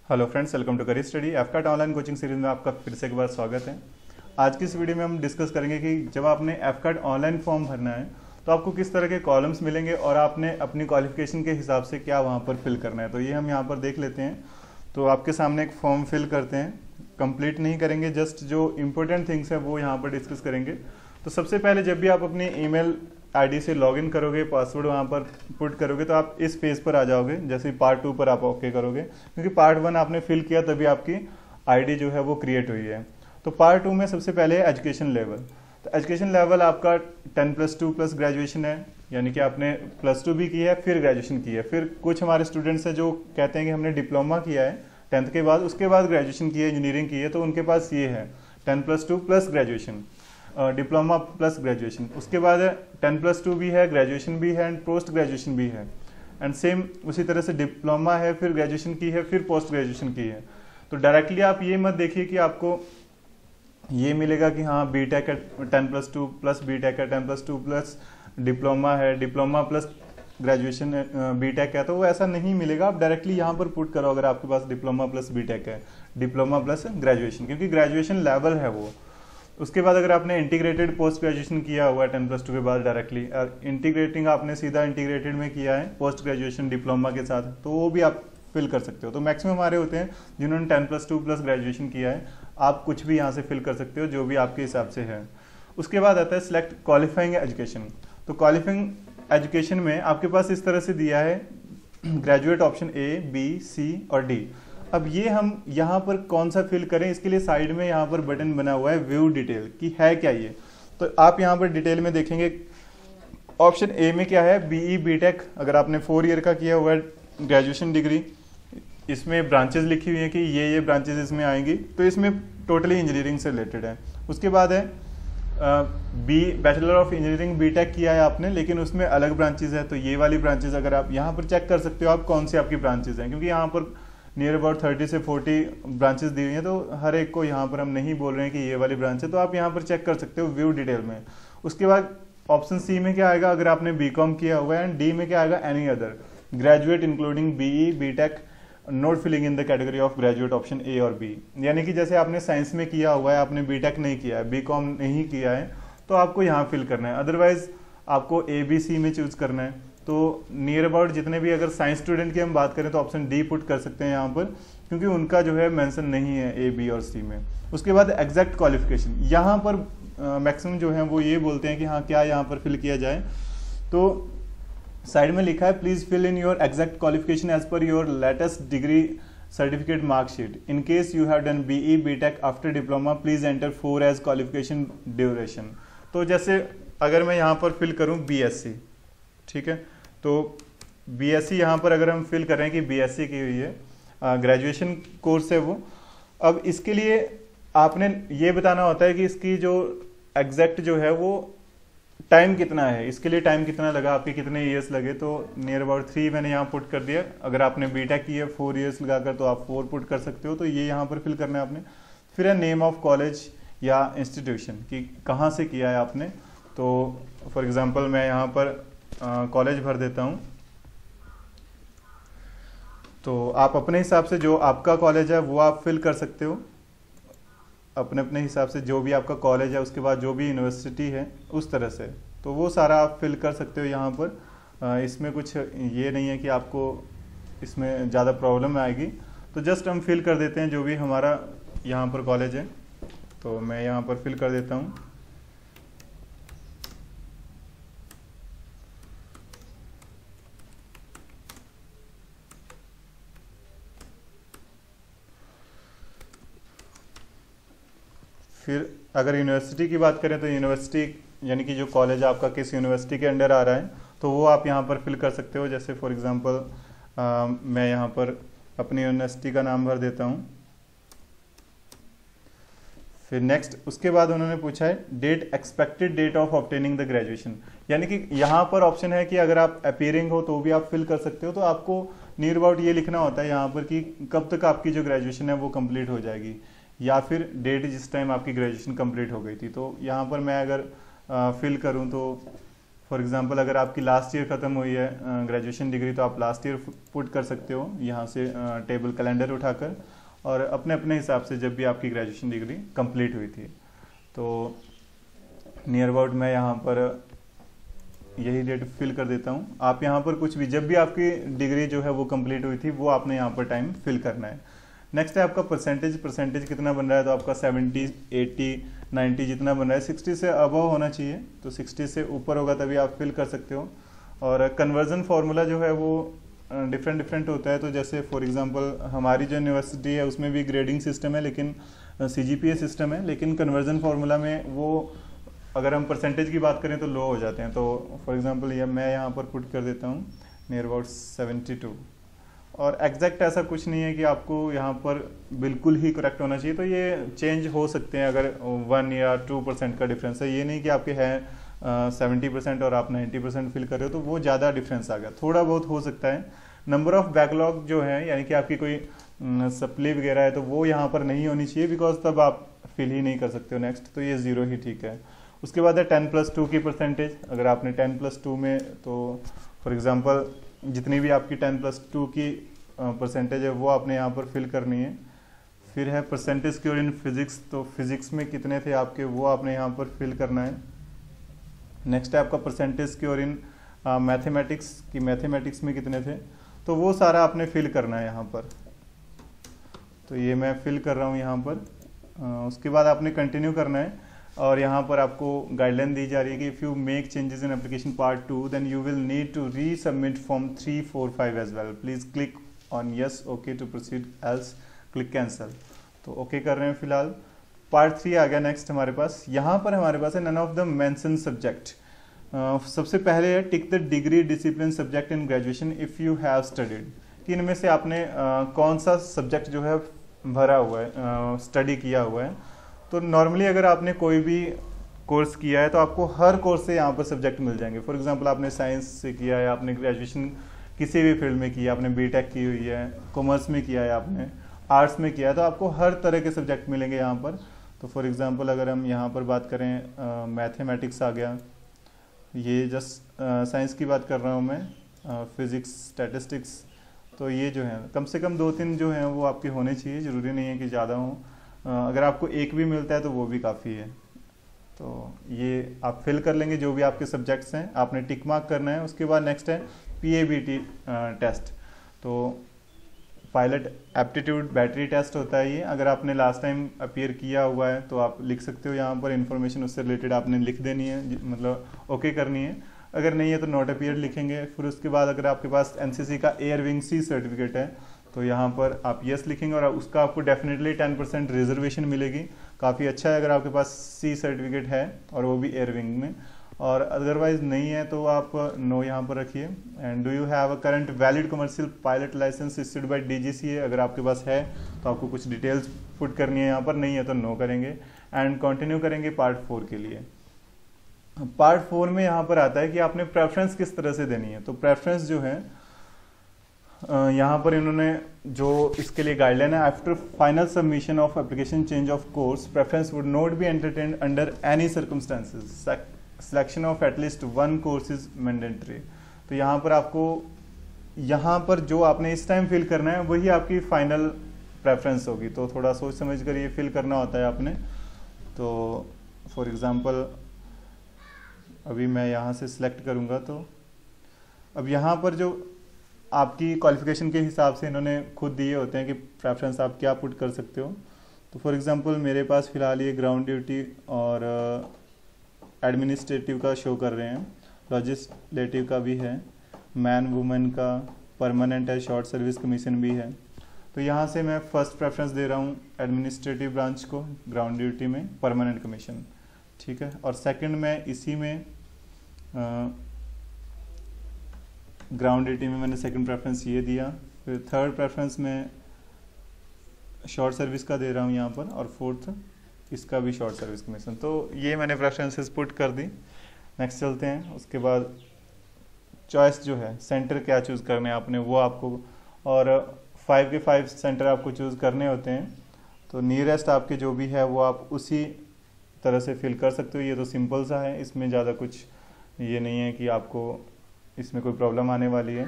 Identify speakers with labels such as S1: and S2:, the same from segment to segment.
S1: Hello friends, welcome to career study. AFCAT online coaching series में आपका फिर से एक बार स्वागत है। आज की इस वीडियो में हम डिस्कस करेंगे कि जब आपने एफकैट ऑनलाइन फॉर्म भरना है तो आपको किस तरह के कॉलम्स मिलेंगे और आपने अपनी क्वालिफिकेशन के हिसाब से क्या वहाँ पर फिल करना है। तो ये हम यहाँ पर देख लेते हैं। तो आपके सामने एक फॉर्म फिल करते हैं, कंप्लीट नहीं करेंगे, जस्ट जो इंपॉर्टेंट थिंग्स है वो यहाँ पर डिस्कस करेंगे। तो सबसे पहले जब भी आप अपनी ईमेल आईडी से लॉगिन करोगे, पासवर्ड वहाँ पर पुट करोगे, तो आप इस पेज पर आ जाओगे। जैसे पार्ट 2 पर आप ओके करोगे, क्योंकि पार्ट 1 आपने फिल किया तभी आपकी आईडी जो है वो क्रिएट हुई है। तो पार्ट 2 में सबसे पहले है एजुकेशन लेवल। तो एजुकेशन लेवल आपका 10+2+ ग्रेजुएशन है, यानी कि आपने +2 भी की है फिर ग्रेजुएशन की है। फिर कुछ हमारे स्टूडेंट्स हैं जो कहते हैं कि हमने डिप्लोमा किया है 10th के बाद, उसके बाद ग्रेजुएशन की है, इंजीनियरिंग की है, तो उनके पास ये है 10+2+ ग्रेजुएशन, डिप्लोमा प्लस ग्रेजुएशन। उसके बाद 10+2 भी है, ग्रेजुएशन भी है एंड पोस्ट ग्रेजुएशन भी है। एंड सेम उसी तरह से डिप्लोमा है, फिर ग्रेजुएशन की है, फिर पोस्ट ग्रेजुएशन की है। तो डायरेक्टली आप ये मत देखिए कि आपको ये मिलेगा कि हाँ बीटेक है 10+2 प्लस बीटेक है, 10+2 प्लस डिप्लोमा है, डिप्लोमा प्लस ग्रेजुएशन बीटेक है, तो वो ऐसा नहीं मिलेगा। आप डायरेक्टली यहाँ पर पुट करो अगर आपके पास डिप्लोमा प्लस बीटेक है, डिप्लोमा प्लस ग्रेजुएशन, क्योंकि ग्रेजुएशन लेवल है वो। उसके बाद अगर आपने इंटीग्रेटेड पोस्ट ग्रेजुएशन किया हुआ है 10+2 के बाद डायरेक्टली इंटीग्रेटिंग आपने सीधा इंटीग्रेटेड में किया है पोस्ट ग्रेजुएशन डिप्लोमा के साथ, तो वो भी आप फिल कर सकते हो। तो मैक्सिमम हमारे होते हैं जिन्होंने 10+2+ ग्रेजुएशन किया है। आप कुछ भी यहाँ से फिल कर सकते हो जो भी आपके हिसाब से है। उसके बाद आता है सिलेक्ट क्वालिफाइंग एजुकेशन। तो क्वालिफाइंग एजुकेशन में आपके पास इस तरह से दिया है graduate option A, B, C और D। अब ये हम यहाँ पर कौन सा फिल करें, इसके लिए साइड में यहाँ पर बटन बना हुआ है व्यू डिटेल कि है क्या ये। तो आप यहाँ पर डिटेल में देखेंगे ऑप्शन ए में क्या है, BE बीटेक। अगर आपने 4 ईयर का किया हुआ है ग्रेजुएशन डिग्री, इसमें ब्रांचेस लिखी हुई है कि ये ब्रांचेस इसमें आएंगी, तो इसमें टोटली इंजीनियरिंग से रिलेटेड है। उसके बाद है बैचलर ऑफ इंजीनियरिंग बीटेक किया है आपने, लेकिन उसमें अलग ब्रांचेस है, तो ये वाली ब्रांचेस अगर आप यहाँ पर चेक कर सकते हो आप कौन सी आपकी ब्रांचेस हैं, क्योंकि यहाँ पर नियर अबाउट 30 से 40 ब्रांचेस दी हुई हैं, तो हर एक को यहाँ पर हम नहीं बोल रहे हैं कि ये वाली ब्रांच है, तो आप यहाँ पर चेक कर सकते हो व्यू डिटेल में। उसके बाद ऑप्शन सी में क्या आएगा, अगर आपने बीकॉम किया हुआ है, एंड डी में क्या आएगा, any other graduate including BE BTech not filling in the category of graduate option A और B। यानी कि जैसे आपने साइंस में किया हुआ है, आपने बीटेक नहीं किया है, बीकॉम नहीं किया है, तो आपको यहाँ फिल करना है। अदरवाइज आपको A, B, C में चूज करना है। तो नियर अबाउट जितने भी अगर साइंस स्टूडेंट की हम बात करें तो ऑप्शन D पुट कर सकते हैं यहाँ पर, क्योंकि उनका जो है मेंशन नहीं है A, B और C में। उसके बाद एग्जैक्ट क्वालिफिकेशन, यहाँ पर मैक्सिमम जो है वो ये बोलते हैं कि हाँ क्या यहाँ पर फिल किया जाए। तो साइड में लिखा है please fill in your exact qualification as per your latest degree certificate marksheet. In case you have done BE BTech after diploma please enter 4 as qualification duration. तो जैसे अगर मैं यहाँ पर फिल करूँ BSc, ठीक है, तो BSc यहाँ पर अगर हम फिल करें कि BSc की हुई है, ग्रेजुएशन कोर्स है वो। अब इसके लिए आपने ये बताना होता है कि इसकी जो एग्जैक्ट जो है वो टाइम कितना है, इसके लिए टाइम कितना लगा, आपके कितने ईयर्स लगे। तो नियर अबाउट 3 मैंने यहाँ पुट कर दिया। अगर आपने बीटेक की है 4 ईयर्स लगाकर तो आप 4 पुट कर सकते हो, तो ये यहाँ पर फिल करना है आपने। फिर है नेम ऑफ कॉलेज या इंस्टीट्यूशन कि कहाँ से किया है आपने। तो फॉर एग्जाम्पल मैं यहाँ पर कॉलेज भर देता हूँ। तो आप अपने हिसाब से जो आपका कॉलेज है वो आप फिल कर सकते हो, अपने अपने हिसाब से जो भी आपका कॉलेज है, उसके बाद जो भी यूनिवर्सिटी है उस तरह से, तो वो सारा आप फिल कर सकते हो यहाँ पर। इसमें कुछ ये नहीं है कि आपको इसमें ज़्यादा प्रॉब्लम आएगी। तो जस्ट हम फिल कर देते हैं जो भी हमारा यहाँ पर कॉलेज है। तो मैं यहाँ पर फिल कर देता हूँ। फिर अगर यूनिवर्सिटी की बात करें तो यूनिवर्सिटी यानी कि जो कॉलेज आपका किस यूनिवर्सिटी के अंडर आ रहा है, तो वो आप यहाँ पर फिल कर सकते हो। जैसे फॉर एग्जांपल मैं यहाँ पर अपनी यूनिवर्सिटी का नाम भर देता हूँ। फिर नेक्स्ट, उसके बाद उन्होंने पूछा है date, expected date of obtaining the graduation, यानी कि यहाँ पर ऑप्शन है कि अगर आप अपीयरिंग हो तो भी आप फिल कर सकते हो। तो आपको नियर अबाउट ये लिखना होता है यहाँ पर कि कब तक आपकी जो ग्रेजुएशन है वो कंप्लीट हो जाएगी, या फिर डेट जिस टाइम आपकी ग्रेजुएशन कंप्लीट हो गई थी। तो यहाँ पर मैं अगर फिल करूँ तो फॉर एग्जांपल अगर आपकी लास्ट ईयर ख़त्म हुई है ग्रेजुएशन डिग्री, तो आप लास्ट ईयर पुट कर सकते हो यहाँ से टेबल कैलेंडर उठाकर, और अपने अपने हिसाब से जब भी आपकी ग्रेजुएशन डिग्री कंप्लीट हुई थी। तो नियर अबाउट मैं यहाँ पर यही डेट फिल कर देता हूँ। आप यहाँ पर कुछ भी, जब भी आपकी डिग्री जो है वो कंप्लीट हुई थी, वो आपने यहाँ पर टाइम फिल करना है। नेक्स्ट है आपका परसेंटेज कितना बन रहा है, तो आपका 70, 80, 90 जितना बन रहा है, 60 से अबव होना चाहिए। तो 60 से ऊपर होगा तभी आप फिल कर सकते हो। और कन्वर्जन फार्मूला जो है वो डिफरेंट होता है। तो जैसे फॉर एग्जांपल हमारी जो यूनिवर्सिटी है उसमें भी ग्रेडिंग सिस्टम है, लेकिन CGPA सिस्टम है, लेकिन कन्वर्जन फार्मूला में वो अगर हम परसेंटेज की बात करें तो लो हो जाते हैं। तो फॉर एग्जांपल मैं यहाँ पर पुट कर देता हूँ नियर अबाउट 72। और एग्जैक्ट ऐसा कुछ नहीं है कि आपको यहाँ पर बिल्कुल ही करेक्ट होना चाहिए, तो ये चेंज हो सकते हैं अगर 1 या 2% का डिफरेंस है। ये नहीं कि आपके हैं 70% और आप 90% फिल कर रहे हो तो वो ज़्यादा डिफरेंस आ गया, थोड़ा बहुत हो सकता है। नंबर ऑफ बैकलॉग जो है, यानी कि आपकी कोई सप्ली वगैरह है, तो वो यहाँ पर नहीं होनी चाहिए, बिकॉज तब आप फिल ही नहीं कर सकते हो नेक्स्ट, तो ये 0 ही ठीक है। उसके बाद है 10+2 की परसेंटेज। अगर आपने 10+2 में, तो फॉर एग्जांपल जितनी भी आपकी 10+2 की परसेंटेज है वो आपने यहाँ पर फिल करनी है। फिर है परसेंटेज क्योर इन फिजिक्स, तो फिजिक्स में कितने थे आपके वो आपने यहाँ पर फिल करना है। नेक्स्ट है आपका परसेंटेज क्योर इन मैथमेटिक्स, की मैथमेटिक्स में कितने थे, तो वो सारा आपने फिल करना है यहाँ पर। तो ये मैं फिल कर रहा हूँ यहाँ पर। उसके बाद आपने कंटिन्यू करना है, और यहाँ पर आपको गाइडलाइन दी जा रही है कि if you make changes in application part 2 then you will need to resubmit form 3, 4, 5 as well. Please click on yes okay to proceed, else click cancel. तो ओके कर रहे हैं फिलहाल। पार्ट 3 आ गया नेक्स्ट हमारे पास। यहाँ पर हमारे पास है none of the mention subject. सबसे पहले है tick the degree discipline subject in graduation if you have studied, कि इनमें से आपने कौन सा सब्जेक्ट जो है भरा हुआ है, स्टडी किया हुआ है। तो नॉर्मली अगर आपने कोई भी कोर्स किया है तो आपको हर कोर्स से यहाँ पर सब्जेक्ट मिल जाएंगे। फॉर एग्जांपल आपने साइंस से किया है, आपने ग्रेजुएशन किसी भी फील्ड में किया, आपने बीटेक की हुई है, कॉमर्स में किया है, आपने आर्ट्स में किया है, तो आपको हर तरह के सब्जेक्ट मिलेंगे यहाँ पर। तो फॉर एग्जांपल अगर हम यहाँ पर बात करें, मैथमेटिक्स आ गया, ये जस्ट साइंस की बात कर रहा हूँ मैं, फिज़िक्स, स्टैटिस्टिक्स, तो ये जो है कम से कम 2-3 जो हैं वो आपके होने चाहिए, ज़रूरी नहीं है कि ज़्यादा हों। अगर आपको एक भी मिलता है तो वो भी काफ़ी है। तो ये आप फिल कर लेंगे जो भी आपके सब्जेक्ट्स हैं, आपने टिक मार्क करना है। उसके बाद नेक्स्ट है PABT टेस्ट, तो पायलट एप्टीट्यूड बैटरी टेस्ट होता है ये। अगर आपने लास्ट टाइम अपीयर किया हुआ है तो आप लिख सकते हो यहाँ पर, इन्फॉर्मेशन उससे रिलेटेड आपने लिख देनी है, मतलब ओके करनी है। अगर नहीं है तो नॉट अपीयर लिखेंगे। फिर उसके बाद अगर आपके पास NCC का एयर विंग C सर्टिफिकेट है तो यहाँ पर आप यस लिखेंगे, और उसका आपको डेफिनेटली 10% रिजर्वेशन मिलेगी। काफ़ी अच्छा है अगर आपके पास C सर्टिफिकेट है और वो भी एयर विंग में। और अदरवाइज नहीं है तो आप नो यहाँ पर रखिए। And do you have a current valid commercial pilot licence issued by DGCA, अगर आपके पास है तो आपको कुछ डिटेल्स पुट करनी है यहाँ पर, नहीं है तो नो करेंगे। एंड कंटिन्यू करेंगे पार्ट 4 के लिए। पार्ट 4 में यहाँ पर आता है कि आपने प्रेफरेंस किस तरह से देनी है। तो प्रेफरेंस जो है यहाँ पर इन्होंने जो इसके लिए गाइडलाइन है, after final submission of application change of course preference would not be entertained under any circumstances, selection of at least 1 course is mandatory. तो यहाँ पर आपको, यहाँ पर जो आपने इस टाइम फिल करना है वही आपकी फाइनल प्रेफरेंस होगी। तो थोड़ा सोच समझ कर ये फिल करना होता है आपने। तो फॉर एग्जांपल अभी मैं यहाँ से सिलेक्ट करूँगा, तो अब यहाँ पर जो आपकी क्वालिफिकेशन के हिसाब से इन्होंने खुद दिए होते हैं कि प्रेफरेंस आप क्या पुट कर सकते हो। तो फॉर एग्जांपल मेरे पास फ़िलहाल ये ग्राउंड ड्यूटी और एडमिनिस्ट्रेटिव का शो कर रहे हैं, लेजिस्लेटिव का भी है, मैन वुमेन का, परमानेंट है, शॉर्ट सर्विस कमीशन भी है। तो यहाँ से मैं फर्स्ट प्रेफरेंस दे रहा हूँ एडमिनिस्ट्रेटिव ब्रांच को, ग्राउंड ड्यूटी में परमानेंट कमीशन, ठीक है। और सेकंड में इसी में ग्राउंड ड्यूटी में मैंने सेकंड प्रेफरेंस ये दिया। फिर थर्ड प्रेफरेंस में शॉर्ट सर्विस का दे रहा हूँ यहाँ पर, और फोर्थ इसका भी शॉर्ट सर्विस कमीशन। तो ये मैंने प्रेफरेंसेस पुट कर दी। नेक्स्ट चलते हैं। उसके बाद चॉइस जो है, सेंटर क्या चूज़ करने हैं आपने वो आपको, और 5 के 5 सेंटर आपको चूज़ करने होते हैं। तो नियरेस्ट आपके जो भी है वो आप उसी तरह से फिल कर सकते हो। ये तो सिंपल सा है, इसमें ज़्यादा कुछ ये नहीं है कि आपको इसमें कोई प्रॉब्लम आने वाली है।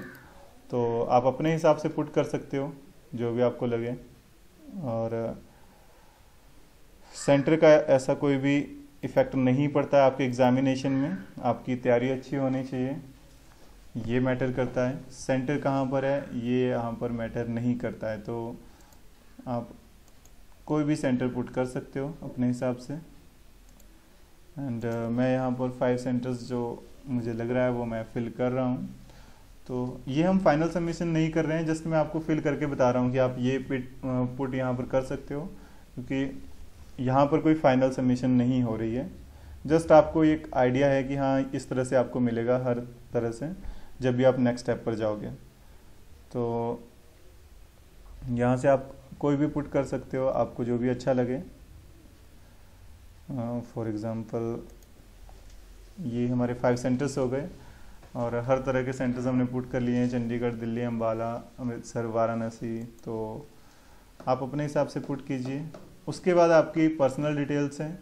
S1: तो आप अपने हिसाब से पुट कर सकते हो जो भी आपको लगे। और सेंटर का ऐसा कोई भी इफ़ेक्ट नहीं पड़ता है आपके एग्ज़ामिनेशन में। आपकी तैयारी अच्छी होनी चाहिए, ये मैटर करता है। सेंटर कहाँ पर है ये यहाँ पर मैटर नहीं करता है। तो आप कोई भी सेंटर पुट कर सकते हो अपने हिसाब से। एंड मैं यहाँ पर 5 सेंटर्स जो मुझे लग रहा है वो मैं फिल कर रहा हूँ। तो ये हम फाइनल सबमिशन नहीं कर रहे हैं, जस्ट मैं आपको फिल करके बता रहा हूँ कि आप ये पुट यहाँ पर कर सकते हो, क्योंकि यहाँ पर कोई फाइनल सबमिशन नहीं हो रही है। जस्ट आपको एक आइडिया है कि हाँ इस तरह से आपको मिलेगा हर तरह से जब भी आप नेक्स्ट स्टेप पर जाओगे। तो यहाँ से आप कोई भी पुट कर सकते हो, आपको जो भी अच्छा लगे। फॉर एग्ज़ाम्पल ये हमारे 5 सेंटर्स हो गए और हर तरह के सेंटर्स हमने पुट कर लिए हैं, चंडीगढ़, दिल्ली, अम्बाला, अमृतसर, वाराणसी। तो आप अपने हिसाब से पुट कीजिए। उसके बाद आपकी पर्सनल डिटेल्स हैं,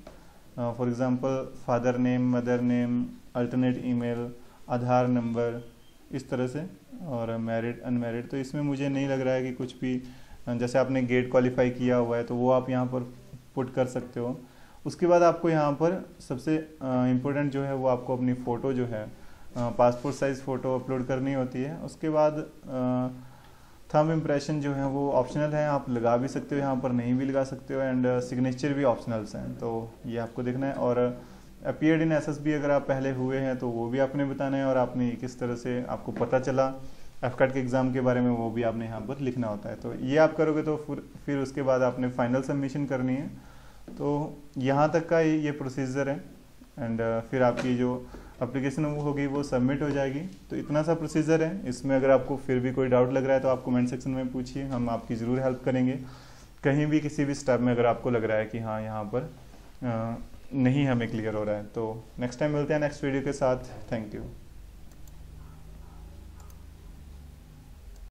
S1: for example father name, mother name, alternate email, Aadhaar number, इस तरह से, और मैरिड, अनमैरिड। तो इसमें मुझे नहीं लग रहा है कि कुछ भी, जैसे आपने गेट क्वालिफाई किया हुआ है तो वो आप यहाँ पर पुट कर सकते हो। उसके बाद आपको यहाँ पर सबसे इम्पोर्टेंट जो है वो आपको अपनी फ़ोटो जो है पासपोर्ट साइज़ फ़ोटो अपलोड करनी होती है। उसके बाद थंब इम्प्रेशन जो है वो ऑप्शनल है, आप लगा भी सकते हो, यहाँ पर नहीं भी लगा सकते हो। एंड सिग्नेचर भी ऑप्शनल्स हैं, तो ये आपको देखना है। और अपीयर्ड इन एसएसबी अगर आप पहले हुए हैं तो वो भी आपने बताना है, और आपने किस तरह से आपको पता चला एफकैट के एग्ज़ाम के बारे में वो भी आपने यहाँ पर लिखना होता है। तो ये आप करोगे तो फिर उसके बाद आपने फाइनल सबमिशन करनी है। तो यहाँ तक का ये प्रोसीजर है। एंड फिर आपकी जो एप्लीकेशन वो होगी वो सबमिट हो जाएगी। तो इतना सा प्रोसीजर है। इसमें अगर आपको फिर भी कोई डाउट लग रहा है तो आप कमेंट सेक्शन में पूछिए, हम आपकी ज़रूर हेल्प करेंगे। कहीं भी किसी भी स्टेप में अगर आपको लग रहा है कि हाँ यहाँ पर नहीं हमें क्लियर हो रहा है। तो नेक्स्ट टाइम मिलते हैं नेक्स्ट वीडियो के साथ। Thank you.